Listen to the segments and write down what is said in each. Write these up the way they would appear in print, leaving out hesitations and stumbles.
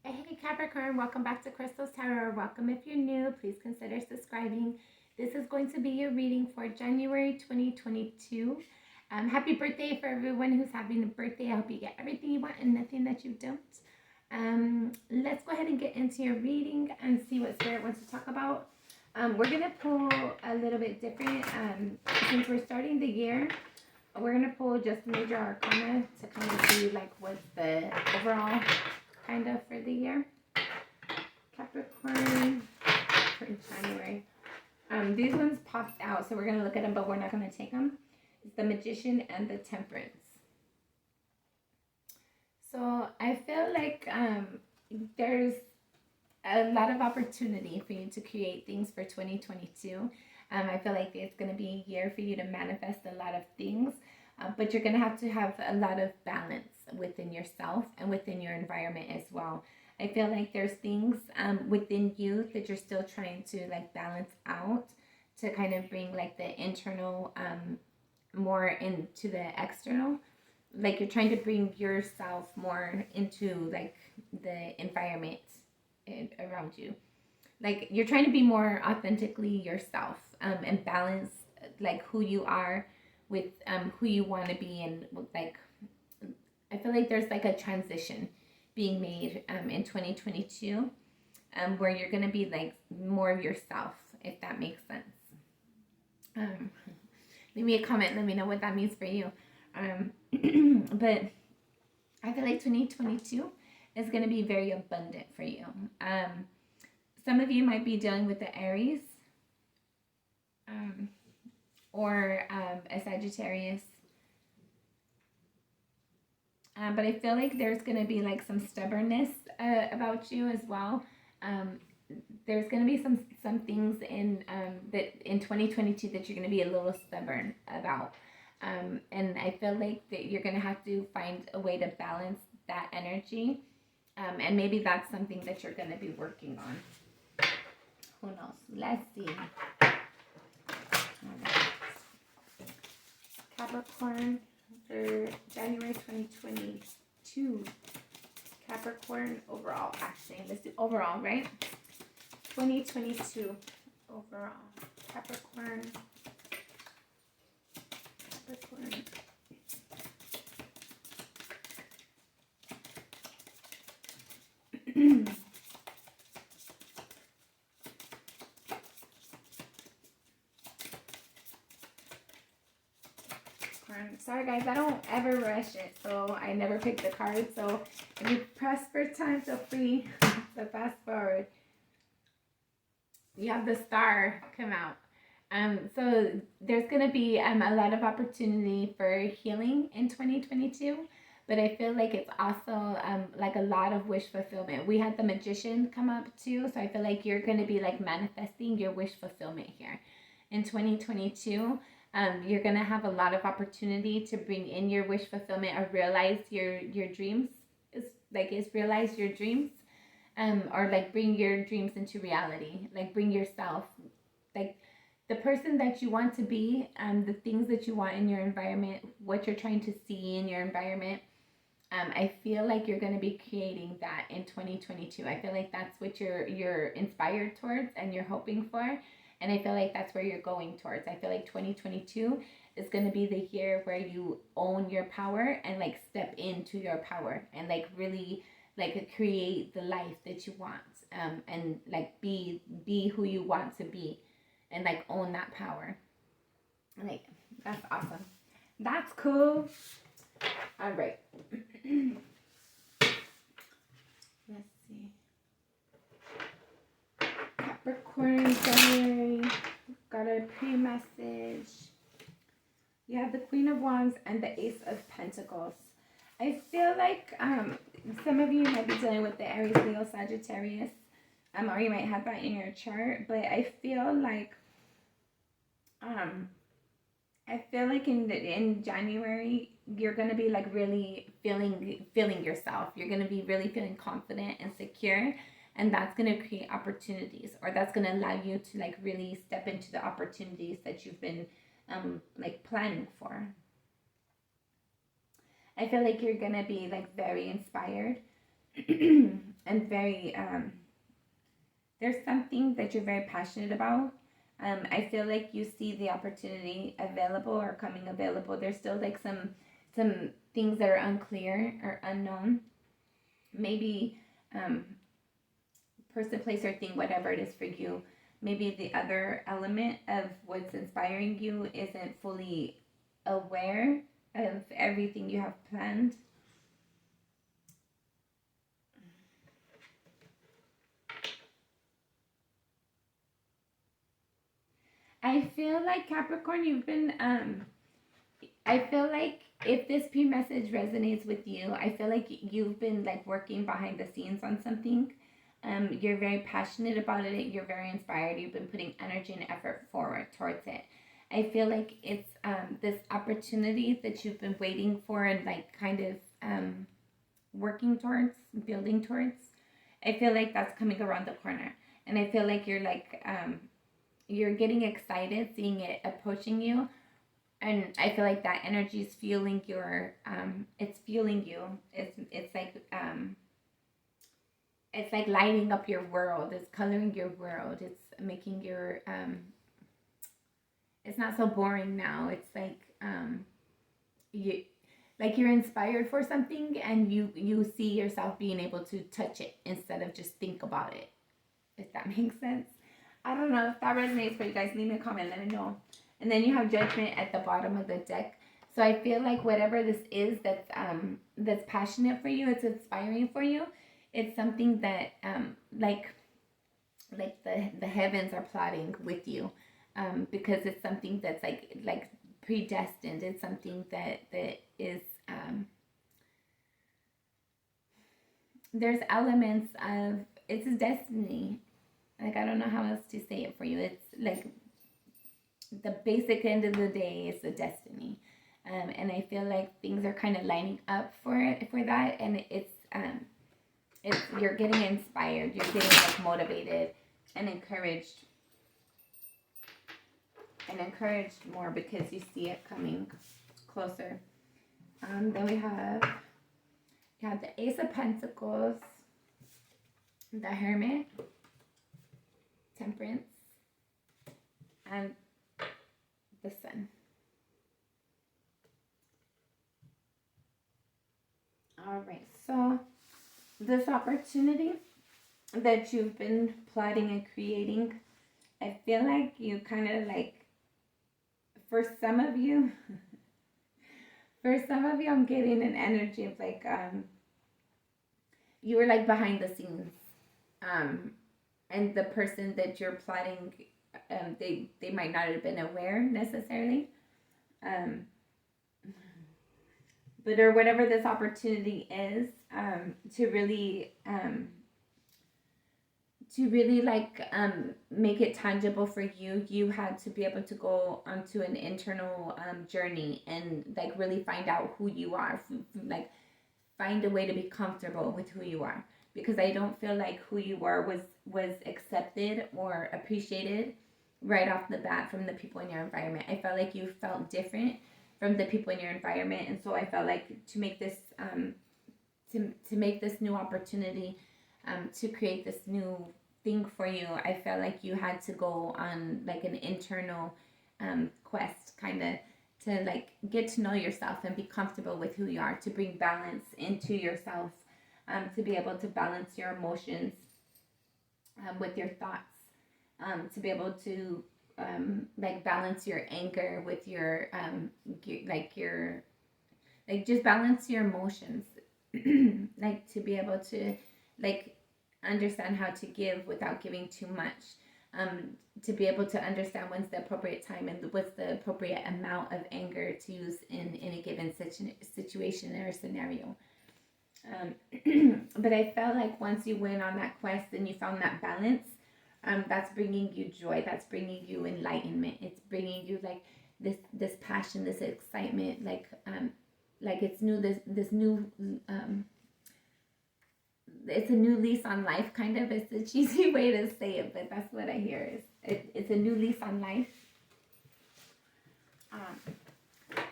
Hey Capricorn, welcome back to Crystal's Tarot. Welcome if you're new. Please consider subscribing. This is going to be your reading for January 2022. Happy birthday for everyone who's having a birthday. I hope you get everything you want and nothing that you don't. Let's go ahead and get into your reading and see what Spirit wants to talk about. We're going to pull a little bit different. Since we're starting the year, we're going to pull just major arcana to kind of see like what's the overall kind of for the year. Capricorn for January. These ones popped out, so we're going to look at them, but we're not going to take them. It's the Magician and the Temperance. So I feel like there's a lot of opportunity for you to create things for 2022. I feel like it's going to be a year for you to manifest a lot of things, but you're going to have a lot of balance within yourself and within your environment as well. I feel like there's things within you that you're still trying to like balance out to kind of bring like the internal more into the external. Like you're trying to bring yourself more into like the environment around you. Like you're trying to be more authentically yourself and balance like who you are with who you want to be, and like I feel like there's like a transition being made in 2022 where you're going to be like more of yourself, if that makes sense. Leave me a comment, let me know what that means for you. But I feel like 2022 is going to be very abundant for you. Some of you might be dealing with the Aries or a Sagittarius. But I feel like there's going to be like some stubbornness about you as well. There's going to be some things in that in 2022 that you're going to be a little stubborn about. And I feel like that you're going to have to find a way to balance that energy. And maybe that's something that you're going to be working on. Who knows? Let's see. All right. Capricorn for January 2022. Capricorn overall, actually. Let's do overall, right? 2022 overall. Capricorn. Sorry guys, I don't ever rush it, so I never pick the card. So if you press for time, feel free to fast forward. You have the star come out. So there's going to be a lot of opportunity for healing in 2022, but I feel like it's also like a lot of wish fulfillment. We had the Magician come up too, so I feel like you're going to be like manifesting your wish fulfillment here in 2022. You're going to have a lot of opportunity to bring in your wish fulfillment or realize your dreams. Realize your dreams. Or like bring your dreams into reality. Like bring yourself, like the person that you want to be, the things that you want in your environment, what you're trying to see in your environment. I feel like you're going to be creating that in 2022. I feel like that's what you're inspired towards and you're hoping for. And I feel like that's where you're going towards. I feel like 2022 is going to be the year where you own your power and like step into your power and like really like create the life that you want, and like be who you want to be and like own that power. Like that's awesome. That's cool. All right. Let's see. Capricorn, January, got a pre-message. You have the Queen of Wands and the Ace of Pentacles. I feel like some of you might be dealing with the Aries, Leo, Sagittarius, or you might have that in your chart. But I feel like in January you're gonna be like really feeling yourself. You're gonna be really feeling confident and secure. And that's going to create opportunities, or that's going to allow you to like really step into the opportunities that you've been like planning for. I feel like you're going to be like very inspired and very, there's something that you're very passionate about. I feel like you see the opportunity available or coming available. There's still like some things that are unclear or unknown. Maybe person, place, or thing, whatever it is for you. Maybe the other element of what's inspiring you isn't fully aware of everything you have planned. I feel like Capricorn, you've been, I feel like if this pre-message resonates with you, I feel like you've been like working behind the scenes on something. You're very passionate about it. You're very inspired. You've been putting energy and effort forward towards it. I feel like it's this opportunity that you've been waiting for and like kind of working towards, building towards. I feel like that's coming around the corner. And I feel like you're like, you're getting excited seeing it approaching you. And I feel like that energy is fueling your, it's fueling you. It's like lighting up your world. It's coloring your world. It's making your, it's not so boring now. It's like, you're inspired for something and you see yourself being able to touch it instead of just think about it. If that makes sense. I don't know if that resonates for you guys. Leave me a comment. Let me know. And then you have Judgment at the bottom of the deck. So I feel like whatever this is that's passionate for you, it's inspiring for you. It's something that like the heavens are plotting with you, because it's something that's like predestined. It's something that is there's elements of, it's a destiny. Like, I don't know how else to say it for you. It's like the basic end of the day is a destiny. And I feel like things are kind of lining up for that. And it's you're getting inspired. You're getting like motivated and encouraged. And encouraged more because you see it coming closer. Then we have the Ace of Pentacles, the Hermit, Temperance, and the Sun. All right, so this opportunity that you've been plotting and creating, I feel like you kind of like, for some of you, I'm getting an energy of like, you were like behind the scenes, and the person that you're plotting, they might not have been aware necessarily, but or whatever this opportunity is, to really like make it tangible for you. You had to be able to go onto an internal journey and like really find out who you are, like find a way to be comfortable with who you are, because I don't feel like who you are was accepted or appreciated right off the bat from the people in your environment. I felt like you felt different from the people in your environment, and so I felt like to make this to make this new opportunity, to create this new thing for you, I felt like you had to go on like an internal quest, kind of, to like get to know yourself and be comfortable with who you are, to bring balance into yourself, to be able to balance your emotions with your thoughts, to be able to like balance your anger with your just balance your emotions, like to be able to like understand how to give without giving too much, to be able to understand when's the appropriate time and what's the appropriate amount of anger to use in a given situation or scenario. But I felt like once you went on that quest and you found that balance, that's bringing you joy, that's bringing you enlightenment, it's bringing you like this passion, this excitement, like it's new, this new it's a new lease on life, kind of. It's a cheesy way to say it, but that's what I hear. It's a new lease on life.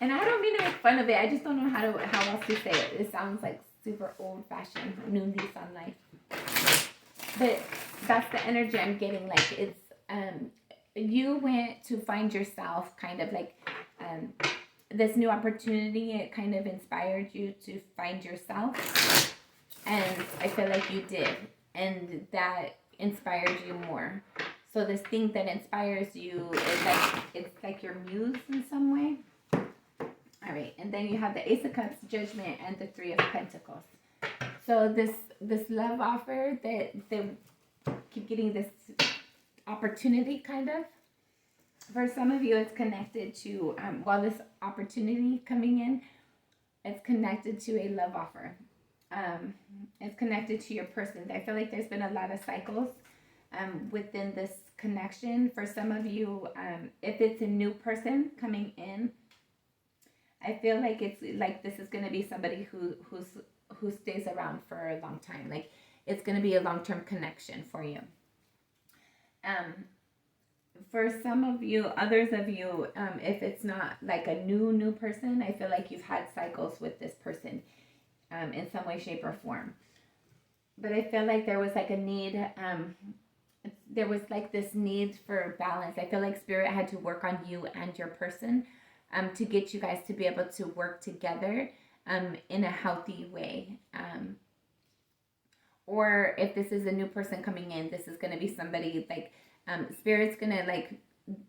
And I don't mean to make fun of it. I just don't know how else to say it. It sounds like super old-fashioned, new lease on life. But that's the energy I'm getting. Like it's you went to find yourself, kind of like this new opportunity. It kind of inspired you to find yourself, and I feel like you did, and that inspired you more. So this thing that inspires you is like, it's like your muse in some way. All right, and then you have the Ace of Cups, Judgment, and the Three of Pentacles. So this love offer that they keep getting this opportunity, kind of. For some of you, it's connected to, this opportunity coming in, it's connected to a love offer. It's connected to your person. I feel like there's been a lot of cycles within this connection. For some of you, if it's a new person coming in, I feel like it's like this is going to be somebody who stays around for a long time. Like it's going to be a long-term connection for you. For some of you, others of you, if it's not like a new person, I feel like you've had cycles with this person in some way, shape, or form. But I feel like there was like a need, there was like this need for balance. I feel like Spirit had to work on you and your person to get you guys to be able to work together in a healthy way. Or if this is a new person coming in, this is going to be somebody like, Spirit's going to like,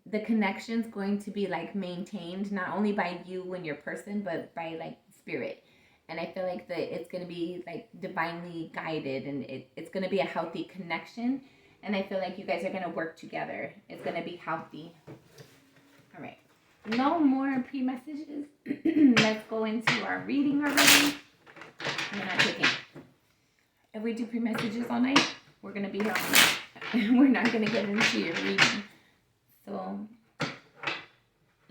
the connection's going to be like maintained, not only by you and your person, but by like Spirit. And I feel like it's going to be like divinely guided, and it's going to be a healthy connection. And I feel like you guys are going to work together. It's going to be healthy. All right. No more pre-messages. Let's go into our reading already. I'm not taking. If we do pre-messages all night, we're going to be here all night. We're not going to get into your reading. So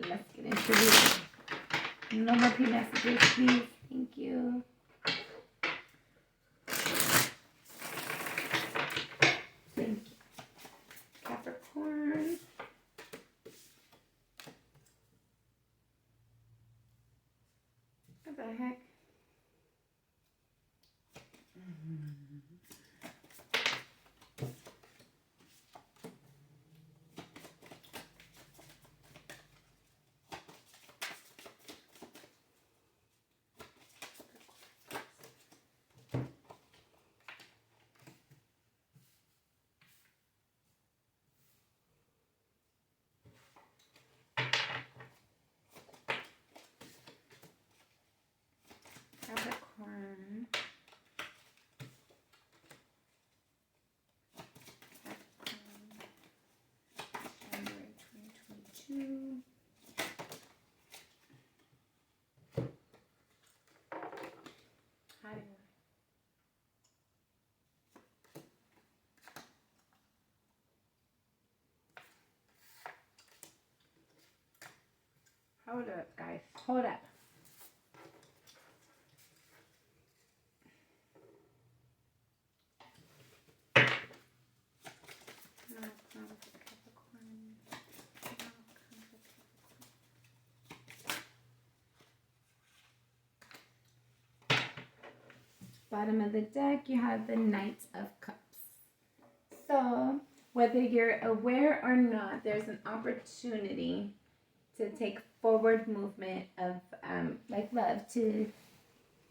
let's get into reading. No more pre-messages, please. Thank you. Thank you. Capricorn. What the heck? Capricorn. January 2022. Hold up, guys. Hold up. Bottom of the deck, you have the Knight of Cups. So, whether you're aware or not, there's an opportunity to take forward movement of like love, to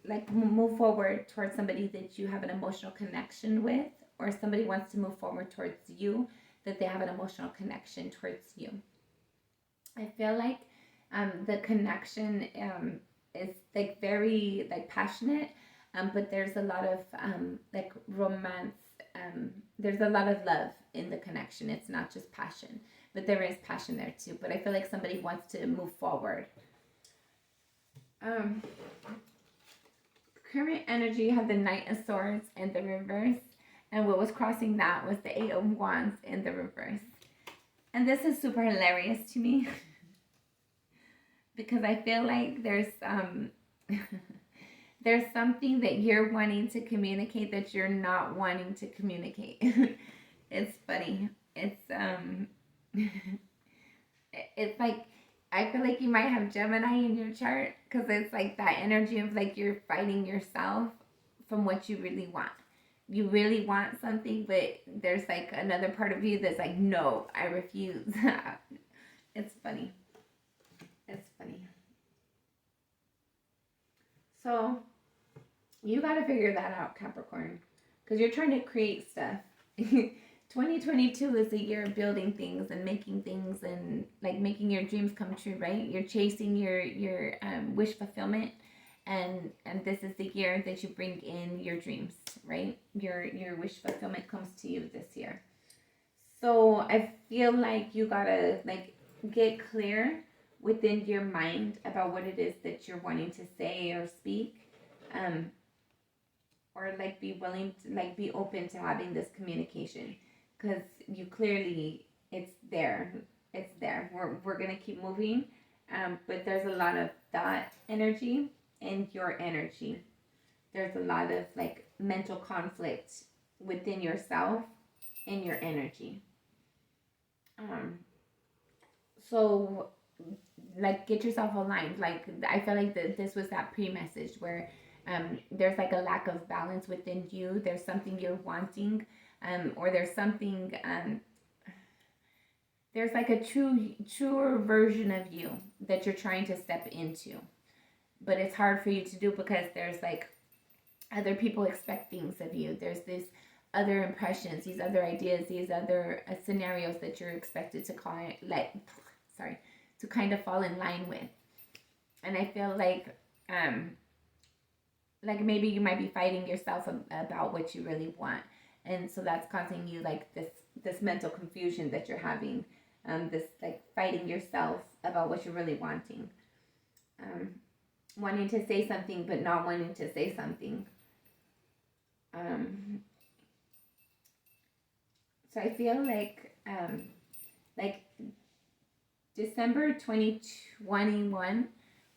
like move forward towards somebody that you have an emotional connection with, or somebody wants to move forward towards you, that they have an emotional connection towards you. I feel like the connection is like very like passionate, but there's a lot of like romance. There's a lot of love in the connection. It's not just passion, but there is passion there too. But I feel like somebody wants to move forward. Current energy, you have the Knight of Swords in the reverse, and what was crossing that was the Eight of Wands in the reverse. And this is super hilarious to me because I feel like there's there's something that you're wanting to communicate that you're not wanting to communicate. It's funny. It's it's like, I feel like you might have Gemini in your chart, because it's like that energy of like you're fighting yourself from what you really want. you really want something, but there's like another part of you that's like, no, I refuse. It's funny. It's funny. So you got to figure that out, Capricorn, because you're trying to create stuff. 2022 is the year of building things and making things and like making your dreams come true, right? You're chasing your wish fulfillment, and this is the year that you bring in your dreams, right? Your wish fulfillment comes to you this year. So I feel like you gotta like get clear within your mind about what it is that you're wanting to say or speak, or like be willing to like be open to having this communication, because you clearly it's there. We're gonna keep moving, but there's a lot of that energy and your energy. There's a lot of like mental conflict within yourself and your energy. So like get yourself aligned. Like I feel like this was that pre-message where there's like a lack of balance within you. There's something you're wanting, or there's something there's like a truer version of you that you're trying to step into, but it's hard for you to do because there's like other people expect things of you. There's this other impressions, these other ideas, these other scenarios that you're expected to call it, to kind of fall in line with. And I feel like maybe you might be fighting yourself about what you really want, and so that's causing you like this mental confusion that you're having, this like fighting yourself about what you're really wanting, wanting to say something but not wanting to say something. So I feel like December 2021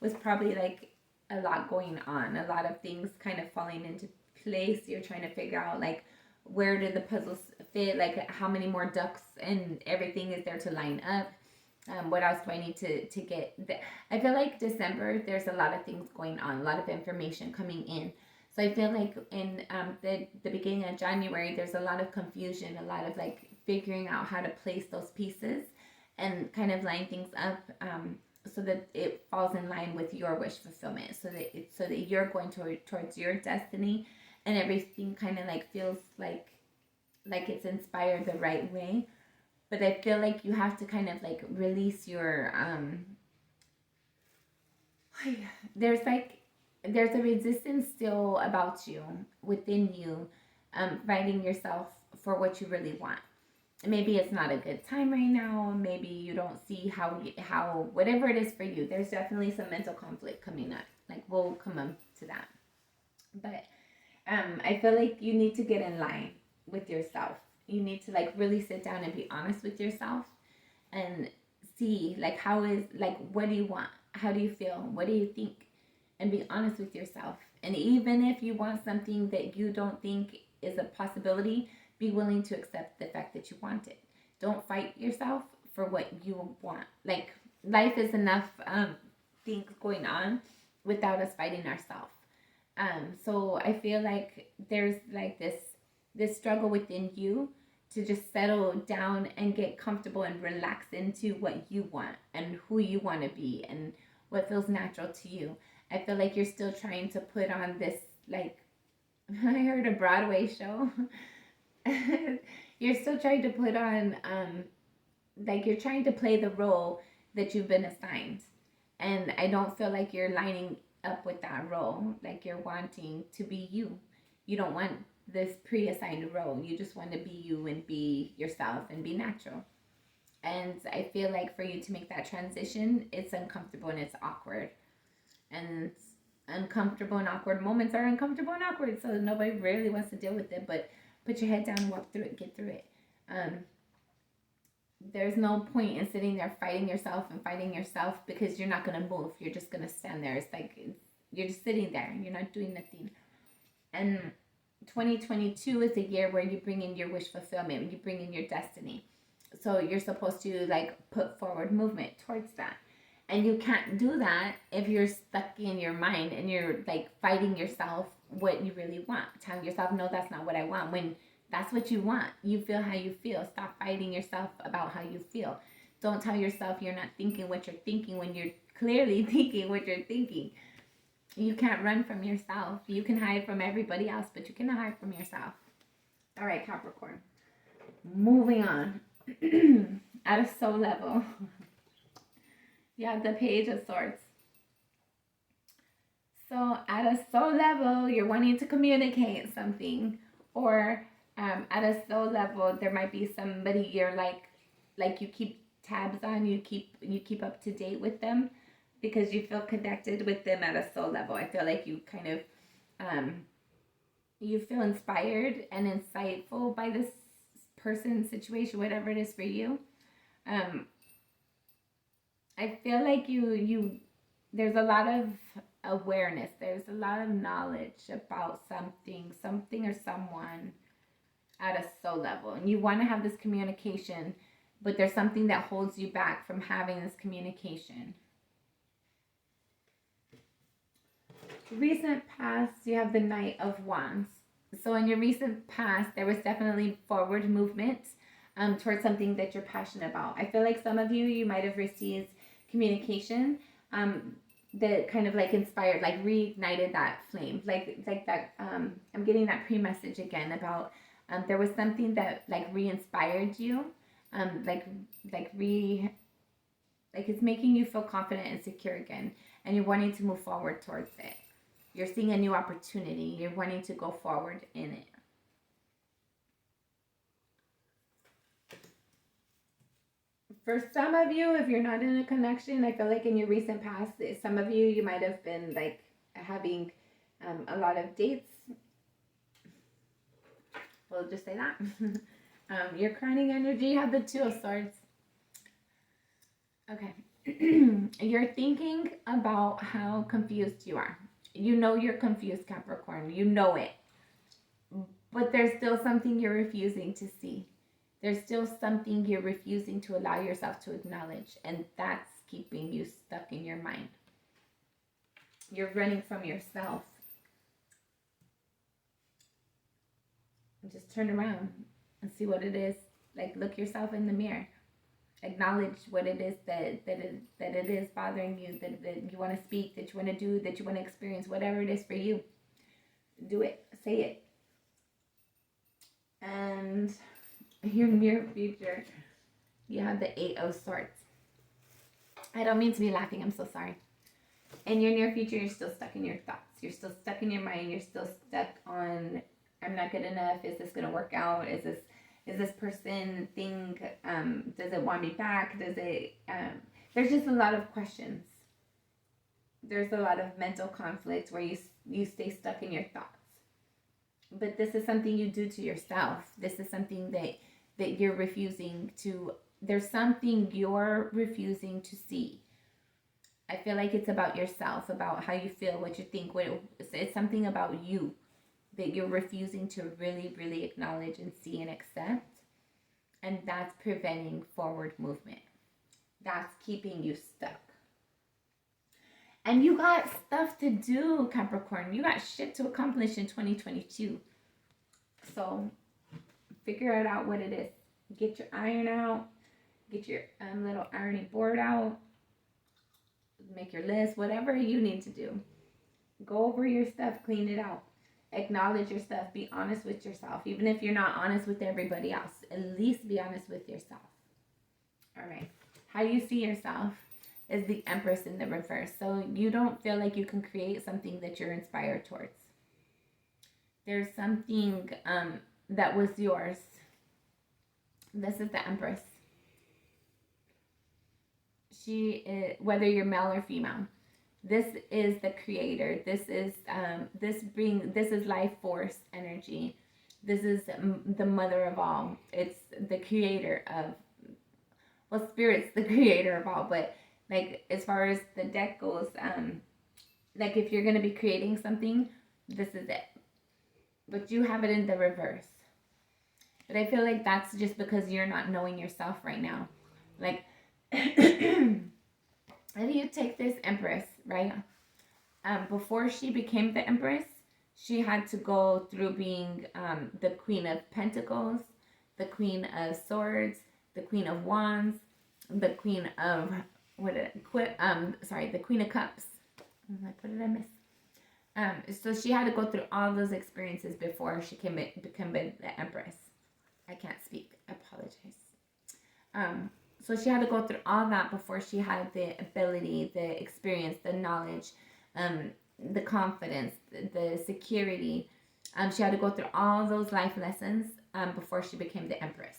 was probably like a lot going on, a lot of things kind of falling into place. You're trying to figure out like where did the puzzles fit, like how many more ducks and everything is there to line up. What else do I need to get? I feel like December, there's a lot of things going on, a lot of information coming in. So I feel like in the beginning of January, there's a lot of confusion, a lot of like figuring out how to place those pieces and kind of line things up, so that it falls in line with your wish fulfillment, so that you're going towards your destiny, and everything kind of like feels like it's inspired the right way. But I feel like you have to kind of like release your there's a resistance still about you, within you, fighting yourself for what you really want. Maybe it's not a good time right now. Maybe you don't see how whatever it is for you. There's definitely some mental conflict coming up. Like we'll come up to that. But I feel like you need to get in line with yourself. You need to like really sit down and be honest with yourself and see like what do you want? How do you feel? What do you think? And be honest with yourself. And even if you want something that you don't think is a possibility, be willing to accept the fact that you want it. Don't fight yourself for what you want. Like life is enough things going on without us fighting ourselves. So I feel like there's like this struggle within you to just settle down and get comfortable and relax into what you want and who you want to be and what feels natural to you. I feel like you're still trying to put on this, like, I heard a Broadway show. You're still trying to put on, like, you're trying to play the role that you've been assigned. And I don't feel like you're lining up with that role. Like, you're wanting to be you. You don't want this pre-assigned role. You just want to be you and be yourself and be natural. And I feel like for you to make that transition, it's uncomfortable and it's awkward. And uncomfortable and awkward moments are uncomfortable and awkward, so nobody really wants to deal with it. But put your head down, walk through it, get through it. There's no point in sitting there fighting yourself because you're not going to move. You're just going to stand there. It's like you're just sitting there. You're not doing nothing. And 2022 is the year where you bring in your wish fulfillment. You bring in your destiny. So you're supposed to like put forward movement towards that. And you can't do that if you're stuck in your mind and you're like fighting yourself what you really want. Tell yourself, no, that's not what I want. When that's what you want, you feel how you feel. Stop fighting yourself about how you feel. Don't tell yourself you're not thinking what you're thinking when you're clearly thinking what you're thinking. You can't run from yourself. You can hide from everybody else, but you cannot hide from yourself. All right, Capricorn. Moving on. At a soul level, you have the Page of Swords. So at a soul level, you're wanting to communicate something, or at a soul level, there might be somebody you're like you keep tabs on, you keep up to date with them because you feel connected with them at a soul level. I feel like you kind of you feel inspired and insightful by this person, situation, whatever it is for you. I feel like you there's a lot of awareness, there's a lot of knowledge about something or someone at a soul level, and you want to have this communication, but there's something that holds you back from having this communication. Recent past, you have the Knight of Wands. So in your recent past, there was definitely forward movement towards something that you're passionate about. I feel like some of you might have received communication that kind of like inspired, like reignited that flame, like that. I'm getting that pre-message again about there was something that like re-inspired you, like it's making you feel confident and secure again, and you're wanting to move forward towards it. You're seeing a new opportunity. You're wanting to go forward in it. For some of you, if you're not in a connection, I feel like in your recent past, some of you might have been like having a lot of dates. We'll just say that. Your crowning energy, you have the Two of Swords. Okay. You're thinking about how confused you are. You know you're confused, Capricorn. You know it. But there's still something you're refusing to see. There's still something you're refusing to allow yourself to acknowledge, and that's keeping you stuck in your mind. You're running from yourself. And just turn around and see what it is. Like, look yourself in the mirror. Acknowledge what it is that it is bothering you, that you want to speak, that you want to do, that you want to experience, whatever it is for you. Do it. Say it. And your near future, you have the Eight of Swords. I don't mean to be laughing. I'm so sorry. In your near future, you're still stuck in your thoughts. You're still stuck in your mind. You're still stuck on, I'm not good enough. Is this going to work out? Is this person thing, does it want me back? Does it, there's just a lot of questions. There's a lot of mental conflict where you stay stuck in your thoughts. But this is something you do to yourself. This is something that you're refusing to, there's something you're refusing to see. I feel like it's about yourself, about how you feel, what you think. It's something about you that you're refusing to really, really acknowledge and see and accept. And that's preventing forward movement. That's keeping you stuck. And you got stuff to do, Capricorn. You got shit to accomplish in 2022. So figure it out what it is. Get your iron out. Get your little ironing board out. Make your list. Whatever you need to do. Go over your stuff. Clean it out. Acknowledge your stuff. Be honest with yourself. Even if you're not honest with everybody else, at least be honest with yourself. All right. How you see yourself is the Empress in the reverse. So you don't feel like you can create something that you're inspired towards. There's something that was yours. This is the Empress. She is, whether you're male or female, this is the creator. This is life force energy. This is the mother of all. It's the creator of, well, Spirit's the creator of all, but like as far as the deck goes, like if you're going to be creating something, this is it. But you have it in the reverse. But I feel like that's just because you're not knowing yourself right now. Like, if you take this Empress, right? Before she became the Empress, she had to go through being the Queen of Pentacles, the Queen of Swords, the Queen of Wands, the Queen of the Queen of Cups. What did I miss? So she had to go through all those experiences before she became the Empress. I can't speak. I apologize. So she had to go through all that before she had the ability, the experience, the knowledge, the confidence, the security. She had to go through all those life lessons before she became the Empress.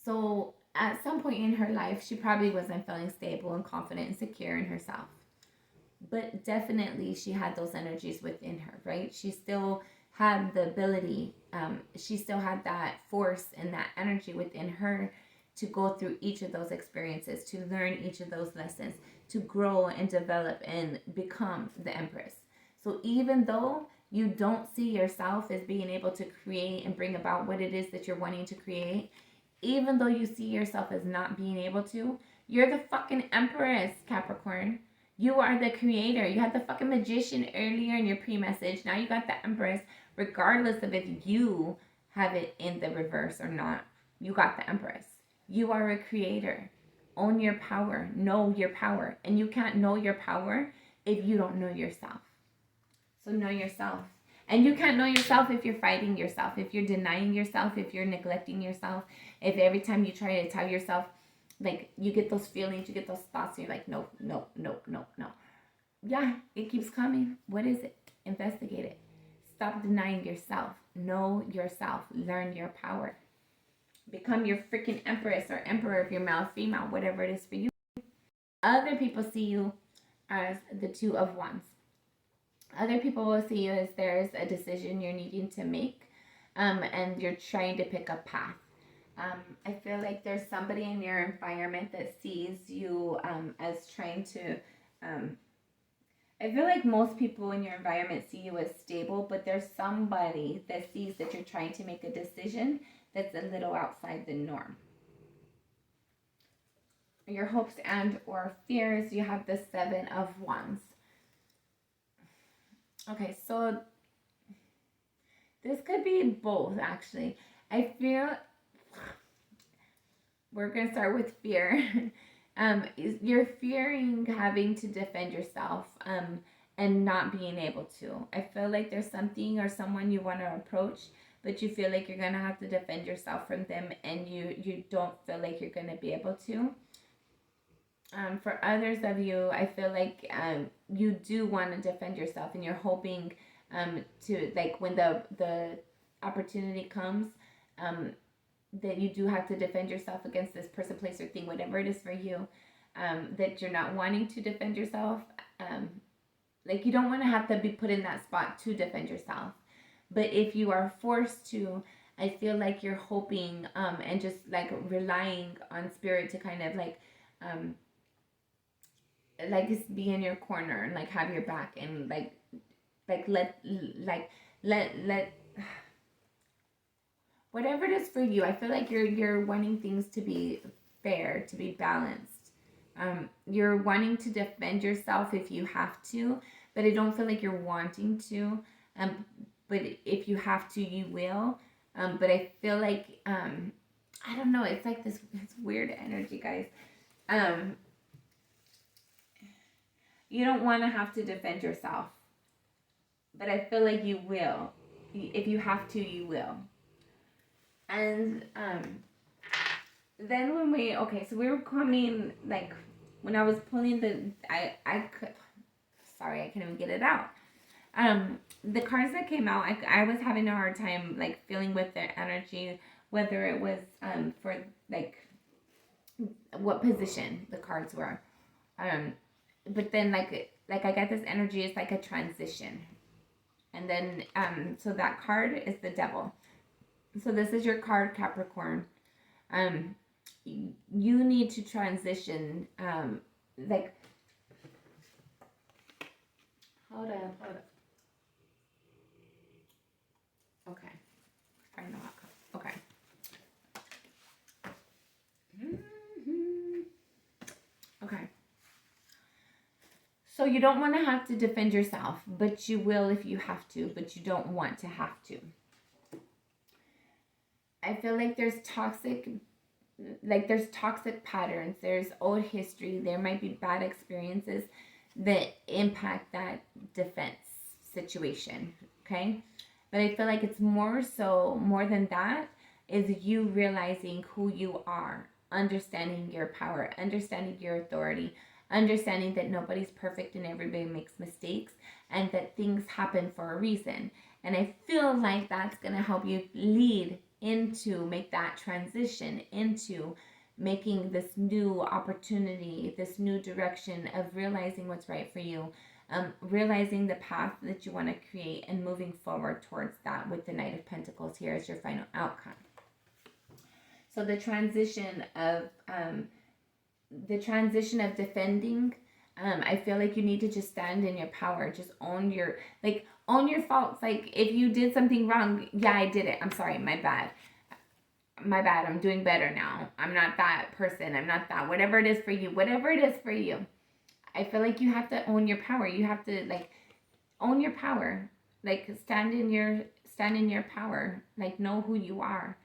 So at some point in her life, she probably wasn't feeling stable and confident and secure in herself. But definitely she had those energies within her, right? She still had the ability, she still had that force and that energy within her to go through each of those experiences, to learn each of those lessons, to grow and develop and become the Empress. So even though you don't see yourself as being able to create and bring about what it is that you're wanting to create, even though you see yourself as not being able to, you're the fucking Empress, Capricorn. You are the creator. You had the fucking Magician earlier in your pre-message. Now you got the Empress. Regardless of if you have it in the reverse or not, you got the Empress. You are a creator. Own your power. Know your power. And you can't know your power if you don't know yourself. So know yourself. And you can't know yourself if you're fighting yourself, if you're denying yourself, if you're neglecting yourself, if every time you try to tell yourself, like, you get those feelings, you get those thoughts, and you're like, no. Yeah, it keeps coming. What is it? Investigate it. Stop denying yourself. Know yourself. Learn your power. Become your freaking Empress or Emperor if you're male, female, whatever it is for you. Other people see you as the Two of Wands. Other people will see you as there's a decision you're needing to make, and you're trying to pick a path. I feel like there's somebody in your environment that sees you as trying to... I feel like most people in your environment see you as stable, but there's somebody that sees that you're trying to make a decision that's a little outside the norm. Your hopes and or fears, you have the Seven of Wands. Okay, so this could be both, actually. I feel... We're going to start with fear. You're fearing having to defend yourself and not being able to. I feel like there's something or someone you want to approach, but you feel like you're going to have to defend yourself from them, and you don't feel like you're going to be able to. For others of you, I feel like you do want to defend yourself, and you're hoping to, like, when the opportunity comes, that you do have to defend yourself against this person, place, or thing, whatever it is for you, that you're not wanting to defend yourself. Like, you don't want to have to be put in that spot to defend yourself. But if you are forced to, I feel like you're hoping and just, like, relying on spirit to kind of, like just be in your corner and, like, have your back and, let whatever it is for you. I feel like you're wanting things to be fair, to be balanced. You're wanting to defend yourself if you have to, but I don't feel like you're wanting to. But if you have to, you will. But I feel like, I don't know, it's like this weird energy, guys. You don't want to have to defend yourself, but I feel like you will. If you have to, you will. And then when we were coming, like, when I was pulling I can't even get it out. The cards that came out, I was having a hard time, like, feeling with their energy, whether it was for, like, what position the cards were. But then, like I got this energy, it's like a transition. And then, so that card is the Devil. So this is your card, Capricorn. You need to transition, like, hold up. Okay. I don't know how. Okay. Okay. So you don't want to have to defend yourself, but you will if you have to, but you don't want to have to. I feel like there's toxic patterns, there's old history, there might be bad experiences that impact that defense situation, okay? But I feel like it's more than that, is you realizing who you are, understanding your power, understanding your authority, understanding that nobody's perfect and everybody makes mistakes, and that things happen for a reason. And I feel like that's going to help you make that transition into making this new opportunity, this new direction of realizing what's right for you, realizing the path that you want to create, and moving forward towards that with the Knight of Pentacles here as your final outcome. So the transition of defending, I feel like you need to just stand in your power, just own your faults. Like, if you did something wrong, yeah, I did it, I'm sorry, my bad, I'm doing better now, I'm not that person, I'm not that, whatever it is for you, I feel like you have to own your power. You have to own your power, stand in your power, know who you are.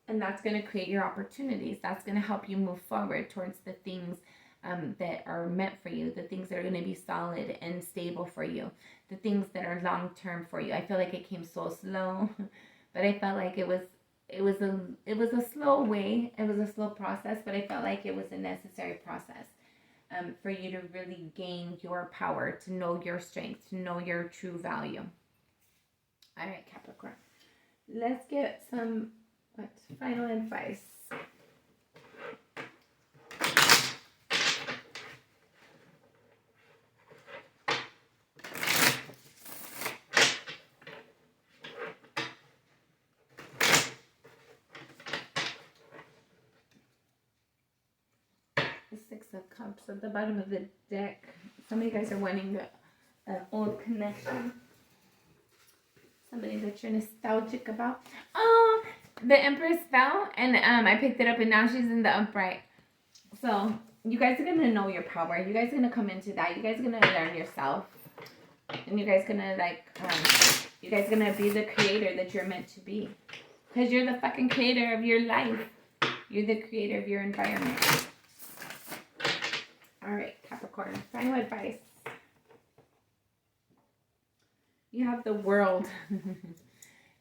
And that's going to create your opportunities. That's going to help you move forward towards the things that are meant for you, the things that are going to be solid and stable for you, the things that are long-term for you. I feel like it came so slow, but I felt like it was a slow way. It was a slow process, but I felt like it was a necessary process for you to really gain your power, to know your strength, to know your true value. All right, Capricorn. Let's get some final advice. The Six of Cups at the bottom of the deck. Some of you guys are wanting an old connection. Somebody that you're nostalgic about. Oh, the Empress fell, and I picked it up, and now she's in the upright. So you guys are gonna know your power. You guys are gonna come into that. You guys are gonna learn yourself, and you guys are gonna you guys are gonna be the creator that you're meant to be, because you're the fucking creator of your life. You're the creator of your environment. All right, Capricorn. Final advice. You have the World.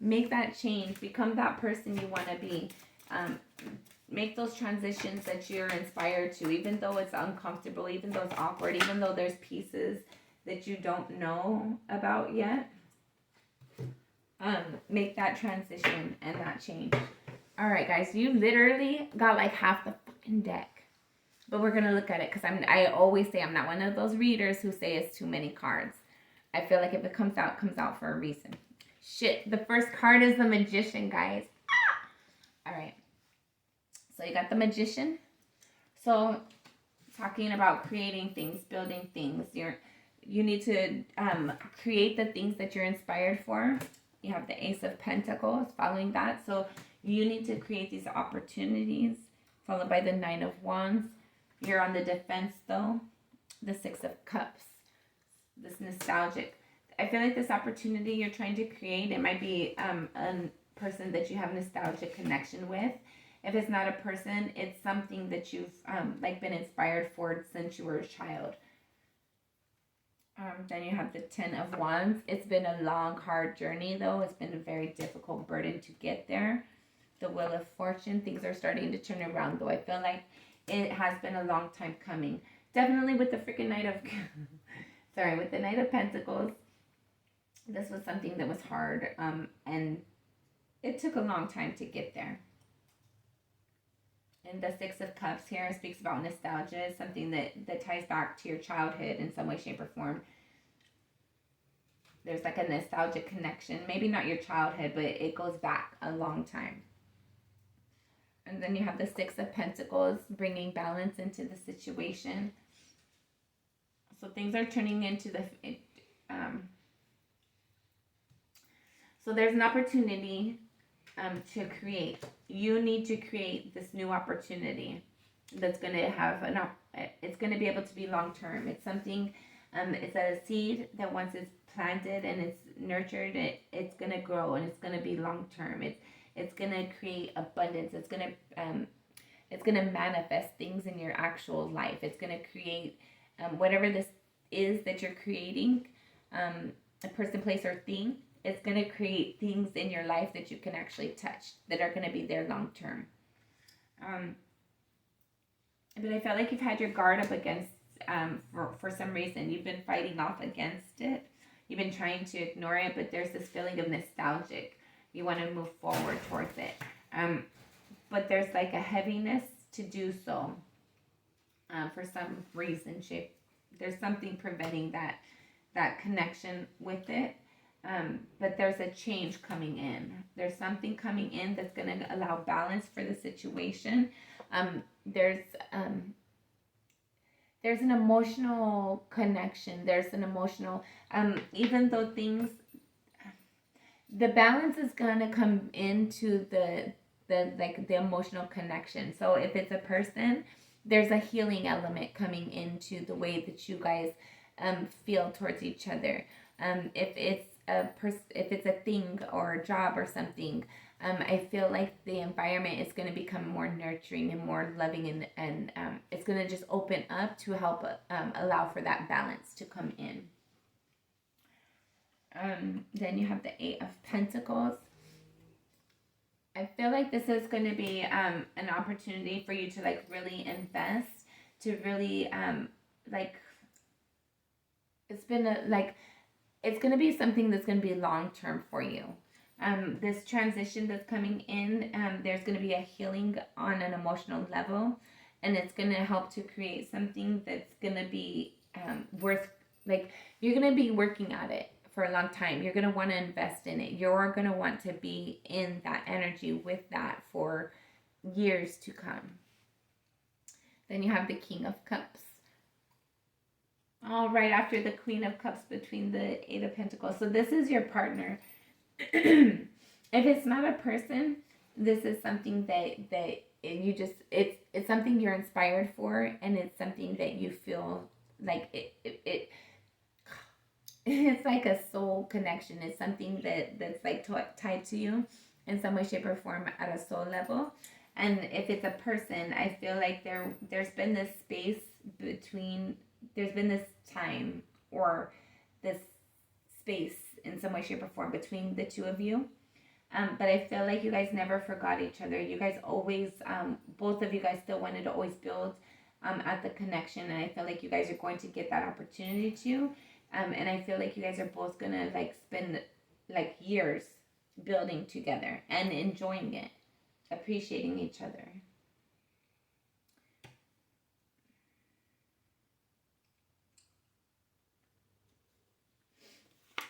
Make that change. Become that person you want to be. Make those transitions that you're inspired to, even though it's uncomfortable, even though it's awkward, even though there's pieces that you don't know about yet. Make that transition and that change. All right, guys. You literally got half the fucking deck. But we're going to look at it, because I always say I'm not one of those readers who say it's too many cards. I feel like if it comes out for a reason. Shit, the first card is the Magician, guys. Ah! All right. So you got the Magician. So talking about creating things, building things. You need to create the things that you're inspired for. You have the Ace of Pentacles following that. So you need to create these opportunities, followed by the Nine of Wands. You're on the defense, though. The Six of Cups. This nostalgic. I feel like this opportunity you're trying to create, it might be a person that you have nostalgic connection with. If it's not a person, it's something that you've been inspired for since you were a child. Then you have the Ten of Wands. It's been a long, hard journey, though. It's been a very difficult burden to get there. The Wheel of Fortune. Things are starting to turn around, though. I feel like it has been a long time coming. Definitely with the freaking Knight of... with the Knight of Pentacles. This was something that was hard. And it took a long time to get there. And the Six of Cups here speaks about nostalgia, something that ties back to your childhood in some way, shape, or form. There's a nostalgic connection. Maybe not your childhood, but it goes back a long time. And then you have the Six of Pentacles, bringing balance into the situation. So things are turning into so there's an opportunity to create. You need to create this new opportunity. that's going to have it's going to be able to be long term. It's something, it's a seed that once it's planted and it's nurtured, it's going to grow and it's going to be long term. It's going to create abundance. It's going to manifest things in your actual life. It's going to create whatever this is that you're creating, a person, place, or thing. It's going to create things in your life that you can actually touch that are going to be there long term. But I felt like you've had your guard up against, for some reason. You've been fighting off against it. You've been trying to ignore it, but there's this feeling of nostalgic. You want to move forward towards it. But there's like a heaviness to do so. For some reason, there's something preventing that connection with it. But there's a change coming in. There's something coming in that's going to allow balance for the situation. There's an emotional connection. There's an emotional, even though the balance is going to come into the emotional connection. So if it's a person, there's a healing element coming into the way that you guys feel towards each other. If it's a thing or a job or something, I feel like the environment is going to become more nurturing and more loving, and it's going to just open up to help allow for that balance to come in. Then you have the Eight of Pentacles. I feel like this is going to be an opportunity for you to like really invest, to really it's going to be something that's going to be long term for you. This transition that's coming in, there's going to be a healing on an emotional level, and it's going to help to create something that's going to be worth, like, you're going to be working at it for a long time. You're going to want to invest in it. You're going to want to be in that energy with that for years to come. Then you have the King of Cups. All right, after the Queen of Cups, between the Eight of Pentacles. So this is your partner. If it's not a person, this is something that you just, it's something you're inspired for, and it's something that you feel like it's like a soul connection. It's something that's like tied to you in some way, shape, or form at a soul level. And if it's a person, I feel like there's been this space between, there's been this time or this space in some way, shape, or form between the two of you. But I feel like you guys never forgot each other. You guys always, both of you guys still wanted to always build at the connection. And I feel like you guys are going to get that opportunity to. And I feel like you guys are both going to like spend like years building together and enjoying it, appreciating each other.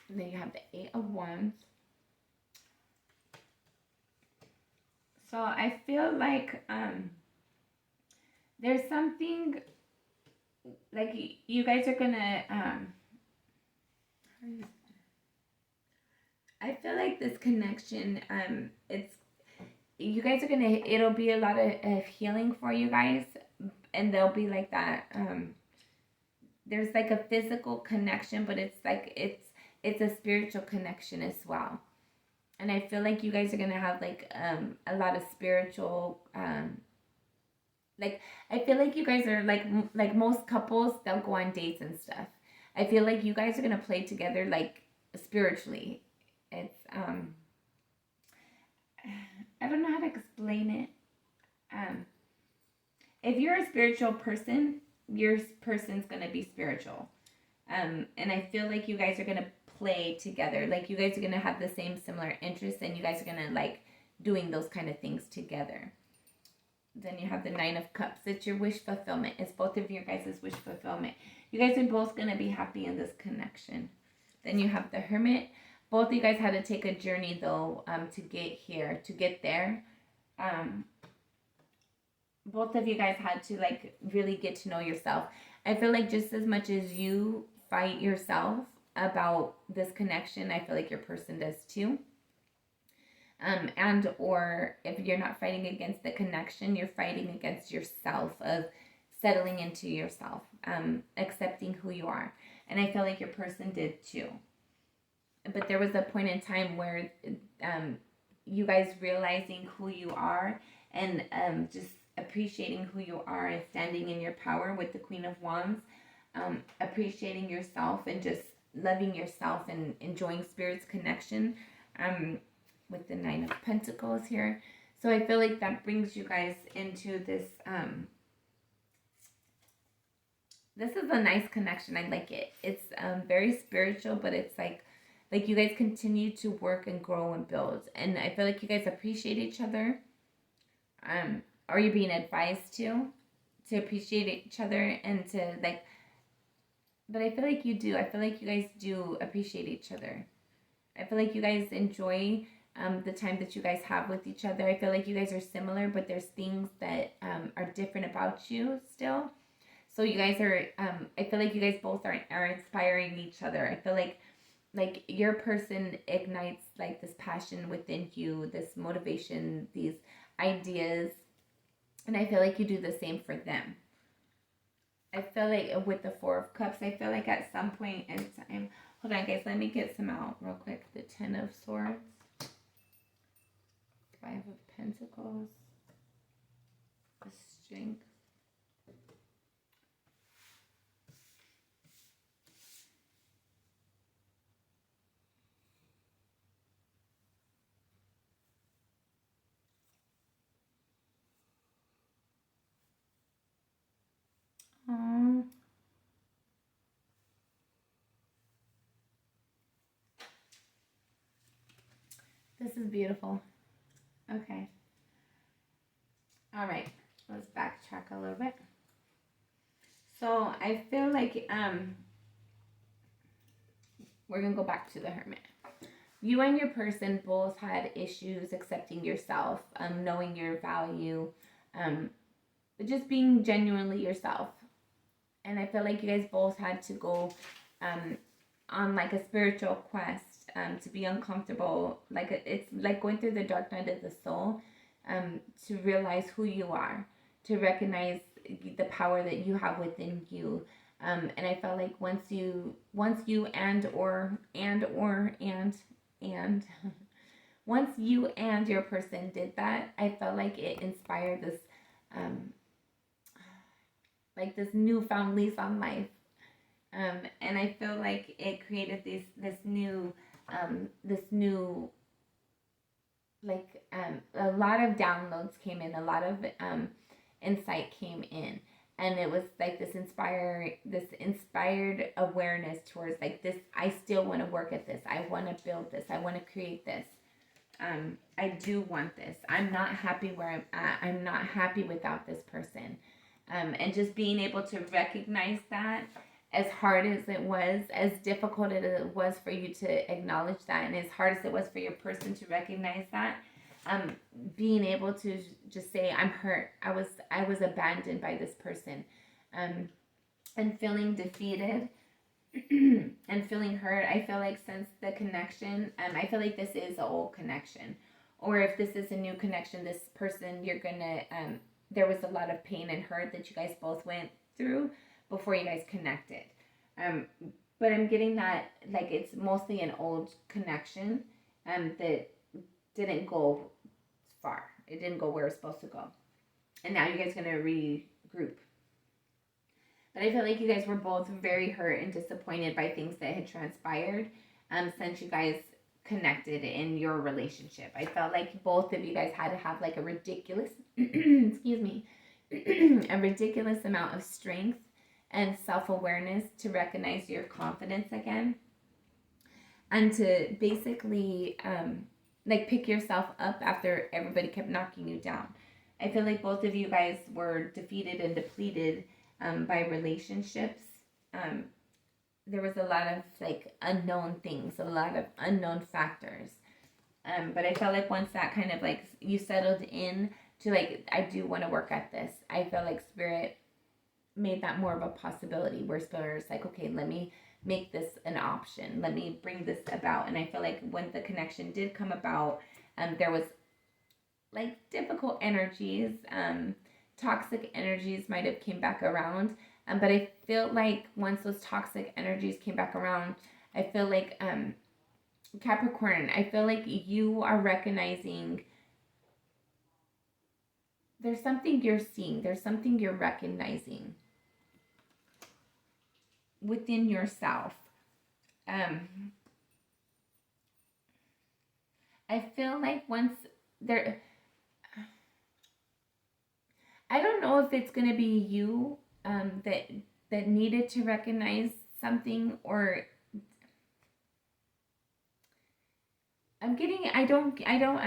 And then you have the Eight of Wands. So I feel like there's something like you guys are gonna I feel like this connection, you guys are gonna, it'll be a lot of healing for you guys, and there'll be like that, there's like a physical connection, but it's like, it's a spiritual connection as well. And I feel like you guys are going to have like a lot of spiritual, like, I feel like you guys are like most couples, they'll go on dates and stuff. I feel like you guys are going to play together like spiritually. It's, I don't know how to explain it. If you're a spiritual person, your person's going to be spiritual. And I feel like you guys are going to play together. Like you guys are going to have the same similar interests, and you guys are going to like doing those kind of things together. Then you have the Nine of Cups. It's your wish fulfillment. It's both of your guys' wish fulfillment. You guys are both going to be happy in this connection. Then you have the Hermit. Both of you guys had to take a journey though, to get here, to get there. Both of you guys had to like really get to know yourself. I feel like just as much as you fight yourself about this connection, I feel like your person does too. And or if you're not fighting against the connection, you're fighting against yourself, of settling into yourself, accepting who you are. And I feel like your person did too. But there was a point in time where you guys realizing who you are, and just appreciating who you are and standing in your power with the Queen of Wands, appreciating yourself and just loving yourself and enjoying Spirit's connection, with the Nine of Pentacles here. So I feel like that brings you guys into this, this is a nice connection. I like it. It's very spiritual, but it's like you guys continue to work and grow and build. And I feel like you guys appreciate each other. Are you being advised to appreciate each other and to like, but I feel like you do. I feel like you guys do appreciate each other. I feel like you guys enjoy the time that you guys have with each other. I feel like you guys are similar, but there's things that are different about you still. So you guys are, I feel like you guys both are inspiring each other. I feel like your person ignites like this passion within you, this motivation, these ideas. And I feel like you do the same for them. I feel like with the Four of Cups, I feel like at some point in time, hold on guys, let me get some out real quick. The Ten of Swords, Five of Pentacles, the Strength, this is beautiful. Okay. All right. Let's backtrack a little bit. So I feel like we're going to go back to the Hermit. You and your person both had issues accepting yourself, knowing your value, just being genuinely yourself. And I feel like you guys both had to go on like a spiritual quest, to be uncomfortable. Like it's like going through the dark night of the soul, to realize who you are, to recognize the power that you have within you. And I felt like once you once you and once you and your person did that, I felt like it inspired this like this newfound lease on life. And I feel like it created this new like a lot of downloads came in, a lot of insight came in, and it was like this inspired awareness towards like this. I still want to work at this. I want to build this. I want to create this. I do want this. I'm not happy where I'm at. I'm not happy without this person. And just being able to recognize that, as hard as it was, as difficult as it was for you to acknowledge that, and as hard as it was for your person to recognize that, being able to just say, I'm hurt. I was abandoned by this person, and feeling defeated and feeling hurt. I feel like since the connection, I feel like this is an old connection, or if this is a new connection, this person, you're gonna, there was a lot of pain and hurt that you guys both went through before you guys connected. But I'm getting that like it's mostly an old connection, that didn't go far. It didn't go where it's supposed to go. And now you guys are gonna regroup. But I feel like you guys were both very hurt and disappointed by things that had transpired since you guys connected in your relationship. I felt like both of you guys had to have like a ridiculous excuse me a ridiculous amount of strength and self-awareness to recognize your confidence again, and to basically like pick yourself up after everybody kept knocking you down. I feel like both of you guys were defeated and depleted by relationships. There was a lot of like unknown things, a lot of unknown factors. But I felt like once that kind of like you settled in to like, I do want to work at this, I felt like Spirit made that more of a possibility, where Spirit's like, okay, let me make this an option. Let me bring this about. And I feel like when the connection did come about, There was like difficult energies, toxic energies might have came back around. But I feel like once those toxic energies came back around, I feel like Capricorn, I feel like you are recognizing there's something you're seeing, there's something you're recognizing within yourself. I feel like once there, I don't know if it's gonna be you that needed to recognize something, or I'm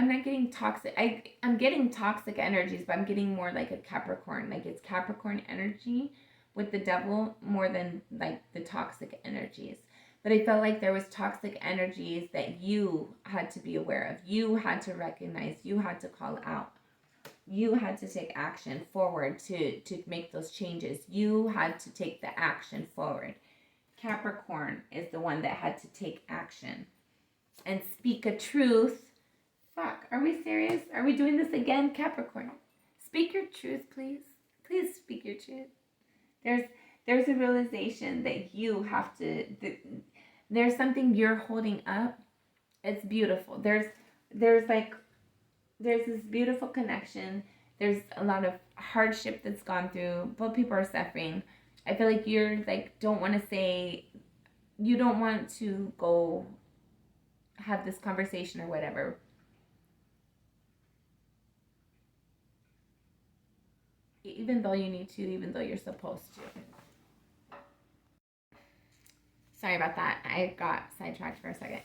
not getting toxic. I'm getting toxic energies, but I'm getting more like a Capricorn. Like it's Capricorn energy with the devil more than like the toxic energies. But I felt like there was toxic energies that you had to be aware of. You had to recognize, you had to call out. You had to take action forward to make those changes. You had to take the action forward. Capricorn is the one that had to take action and speak a truth. Fuck, are we serious? Are we doing this again, Capricorn? Speak your truth, please. Please speak your truth. There's a realization that you have to, there's something you're holding up. It's beautiful. There's this beautiful connection. There's a lot of hardship that's gone through. Both people are suffering. I feel like you're like, don't want to say, you don't want to go have this conversation or whatever. Even though you need to, even though you're supposed to. Sorry about that. I got sidetracked for a second.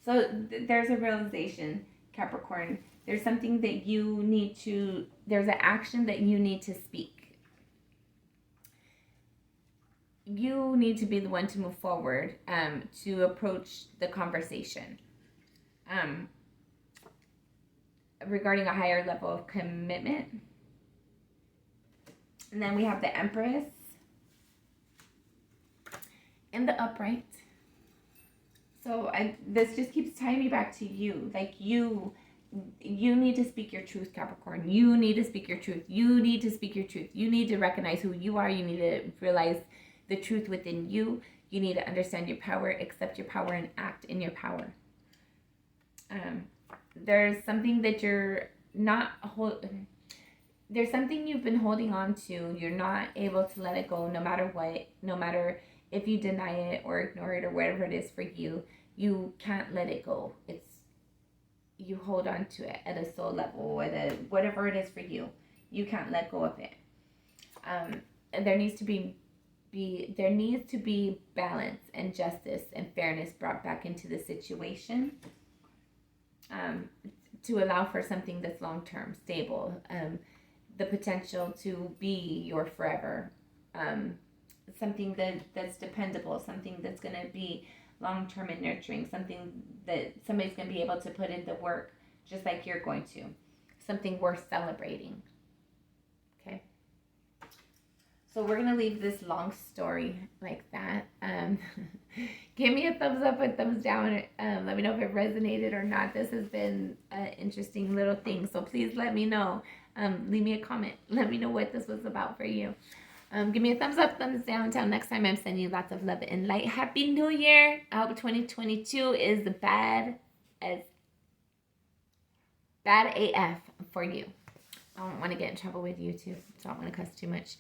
So there's a realization, Capricorn. There's something that you need to, there's an action that you need to speak. You need to be the one to move forward, to approach the conversation. Regarding a higher level of commitment. And then we have the Empress and the Upright. So this just keeps tying me back to you. Like you need to speak your truth, Capricorn. You need to speak your truth. You need to speak your truth. You need to recognize who you are. You need to realize the truth within you. You need to understand your power, accept your power, and act in your power. There's something that you're not there's something you've been holding on to. You're not able to let it go no matter what, no matter if you deny it or ignore it or whatever it is for you. You can't let it go. You hold on to it at a soul level, at whatever it is for you. You can't let go of it. And there needs to be balance and justice and fairness brought back into the situation, to allow for something that's long-term, stable, the potential to be your forever, something that's dependable, something that's going to be long-term and nurturing, something that somebody's going to be able to put in the work just like you're going to, something worth celebrating. Okay. So we're going to leave this long story like that. Give me a thumbs up and thumbs down. Let me know if it resonated or not. This has been an interesting little thing. So please let me know. Leave me a comment. Let me know what this was about for you. Give me a thumbs up, thumbs down. Until next time, I'm sending you lots of love and light. Happy New Year. I hope 2022 is bad AF for you. I don't want to get in trouble with YouTube, so I don't want to cuss too much.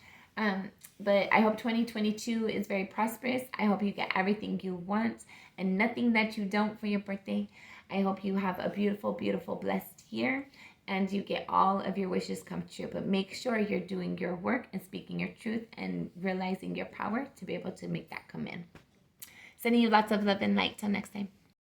But I hope 2022 is very prosperous. I hope you get everything you want and nothing that you don't for your birthday. I hope you have a beautiful, beautiful, blessed year and you get all of your wishes come true. But make sure you're doing your work and speaking your truth and realizing your power to be able to make that come in. Sending you lots of love and light. Till next time.